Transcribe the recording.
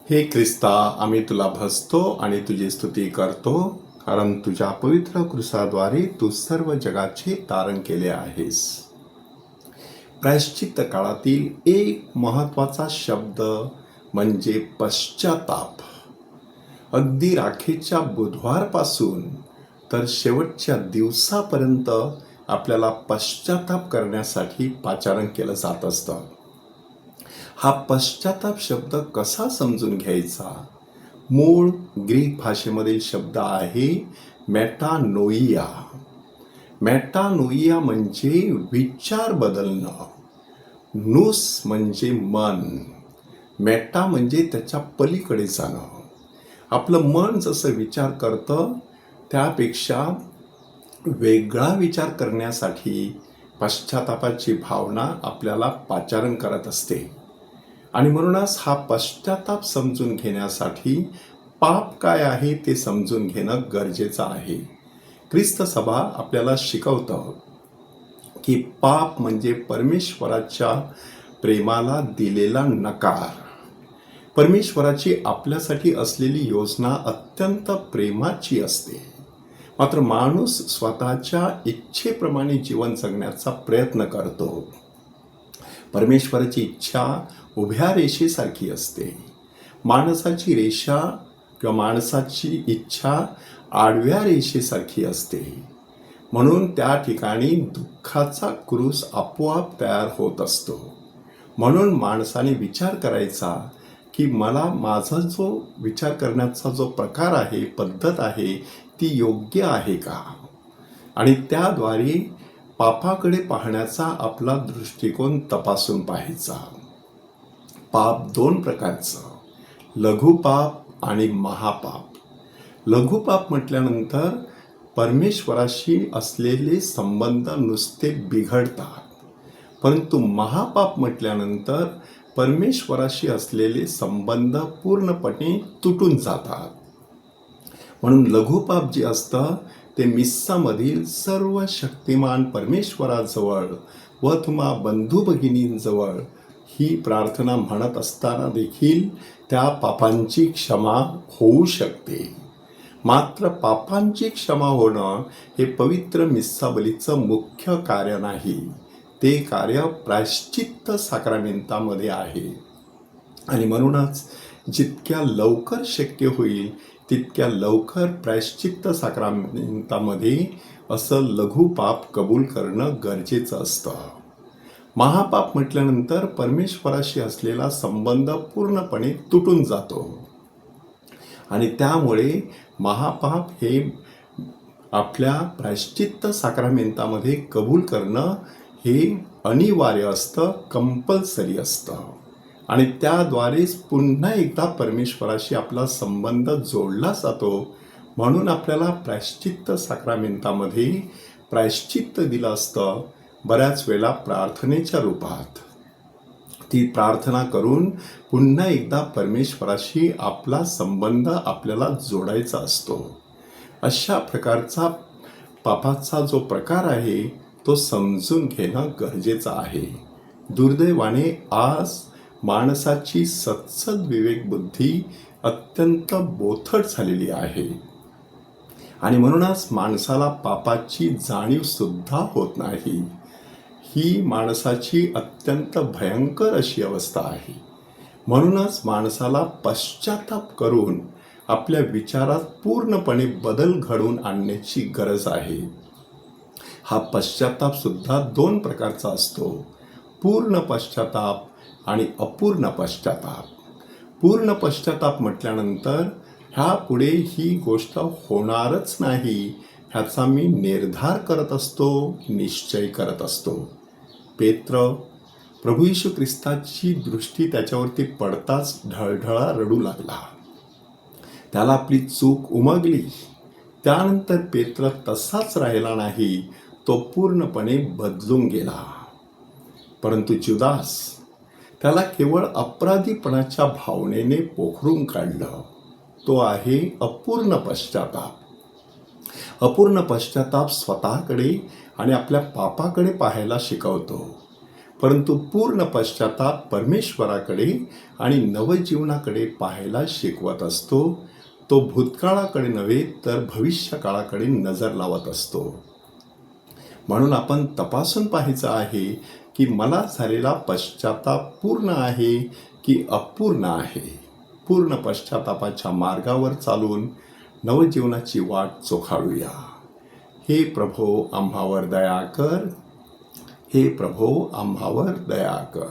हे ख्रिस्ता, आम्ही तुला भजतो आणि तुझी स्तुती करतो, कारण तुझ्या पवित्र क्रूसाद्वारे तू सर्व जगाचे तारण केले आहेस. प्रायश्चित्त काळातील एक महत्त्वाचा शब्द म्हणजे पश्चाताप. अगदी राखेच्या बुधवारपासून तर शेवटच्या दिवसापर्यंत आपल्याला पश्चाताप करण्यासाठी पाचारण केलं जात असतं. हा पश्चाताप शब्द कसा समजून घ्यायचा? मूळ ग्रीक भाषेमधील शब्द आहे मेटानोइया. मेटानोइया म्हणजे विचार बदलणं. नूस म्हणजे मन. मेटा म्हणजे त्याच्या पलीकडे जाणं. आपलं मन जसं विचार करतं त्यापेक्षा वेगळा विचार करण्यासाठी पश्चातापाची भावना आपल्याला पाचारण करत असते. आणि म्हणूनच हा पश्चाताप समजून घेण्यासाठी पाप काय आहे ते समजून घेणं गरजेचं आहे. ख्रिस्त सभा आपल्याला शिकवतं की पाप म्हणजे परमेश्वराच्या प्रेमाला दिलेला नकार. परमेश्वराची आपल्यासाठी असलेली योजना अत्यंत प्रेमाची असते, मात्र माणूस स्वतःच्या इच्छेप्रमाणे जीवन जगण्याचा प्रयत्न करतो. परमेश्वराची इच्छा उभ्या रेषेसारखी असते. माणसाची रेषा किंवा माणसाची इच्छा आडव्या रेषेसारखी असते. म्हणून त्या ठिकाणी दुःखाचा क्रूस आपोआप तयार होत असतो. म्हणून माणसाने विचार करायचा की मला माझा जो विचार करण्याचा जो प्रकार आहे, पद्धत आहे, ती योग्य आहे का? आणि त्याद्वारे पापाकडे पाहण्याचा आपला दृष्टिकोन तपासून पाहायचा. पाप दोन प्रकारचं, लघुपाप आणि महापाप. लघुपाप म्हटल्यानंतर परमेश्वराशी असलेले संबंध नुसते बिघडतात, परंतु महापाप म्हटल्यानंतर परमेश्वराशी असलेले संबंध पूर्णपणे तुटून जातात. म्हणून लघुपाप जे असतं ते मिस्सामधील सर्व शक्तिमान परमेश्वराजवळ व तुम्हा बंधू भगिनींजवळ ही प्रार्थना म्हणत असताना देखील त्या पापांची क्षमा होऊ शकते. मात्र पापांची क्षमा होणं हे पवित्र मिस्साबलीचं मुख्य कार्य नाही. ते कार्य प्रायश्चित्त साक्रामेंतामध्ये आहे. आणि म्हणूनच जितक्या लवकर शक्य होईल तितक्या लवकर प्रायश्चित्त साक्रामेंतामध्ये असं लघुपाप कबूल करणं गरजेचं असतं. महापाप म्हटल्यानंतर परमेश्वराशी असलेला संबंध पूर्णपणे तुटून जातो आणि त्यामुळे महापाप हे आपल्या प्रायश्चित्त साक्रामेंतामध्ये कबूल करणं हे अनिवार्य असतं, कंपल्सरी असतं. आणि त्याद्वारेच पुन्हा एकदा परमेश्वराशी आपला संबंध जोडला जातो. म्हणून आपल्याला प्रायश्चित्त साक्रामेंतामध्ये प्रायश्चित्त दिलं असतं, बऱ्याच वेळा प्रार्थनेच्या रूपात. ती प्रार्थना करून पुन्हा एकदा परमेश्वराशी आपला संबंध आपल्याला जोडायचा असतो. अशा प्रकारचा पापाचा जो प्रकार आहे तो समजून घेणं गरजेचं आहे. दुर्दैवाने आज माणसाची सत्सद विवेक बुद्धी अत्यंत बोथट झालेली आहे आणि म्हणूनच माणसाला पापाची जाणीव सुद्धा होत नाही. ही माणसाची अत्यंत भयंकर अशी अवस्था आहे. म्हणूनच माणसाला पश्चाताप करून आपल्या विचारात पूर्णपणे बदल घडवून आणण्याची गरज आहे. हा पश्चाताप सुद्धा दोन प्रकारचा असतो, पूर्ण पश्चाताप आणि अपूर्ण पश्चाताप. पूर्ण पश्चाताप म्हटल्यानंतर ह्या पुढे ही गोष्ट होणारच नाही ह्याचा मी निर्धार करत असतो, निश्चय करत असतो. पेत्र प्रभू येशू ख्रिस्ताची दृष्टी त्याच्यावरती पडताच ढळढळा रडू लागला. त्याला आपली चूक उमगली. त्यानंतर पेत्र तसाच राहिला नाही, तो पूर्णपणे बदलून गेला. परंतु जुदास त्याला केवळ अपराधीपणाच्या भावनेने पोखरून काढलं. तो आहे अपूर्ण पश्चाताप. अपूर्ण पश्चाताप स्वतःकडे आणि आपल्या पापाकडे पाहायला शिकवतो. परंतु पूर्ण पश्चाताप परमेश्वराकडे आणि नवजीवनाकडे पाहायला शिकवत असतो. तो भूतकाळाकडे नव्हे तर भविष्य काळाकडे नजर लावत असतो. म्हणून आपण तपासून पाहायचं आहे की मला झालेला पश्चाताप पूर्ण आहे की अपूर्ण आहे. पूर्ण पश्चातापाच्या मार्गावर चालून नवजीवनाची वाट चोखाळूया. हे प्रभो आम्हावर दया कर. हे प्रभो आम्हावर दया कर.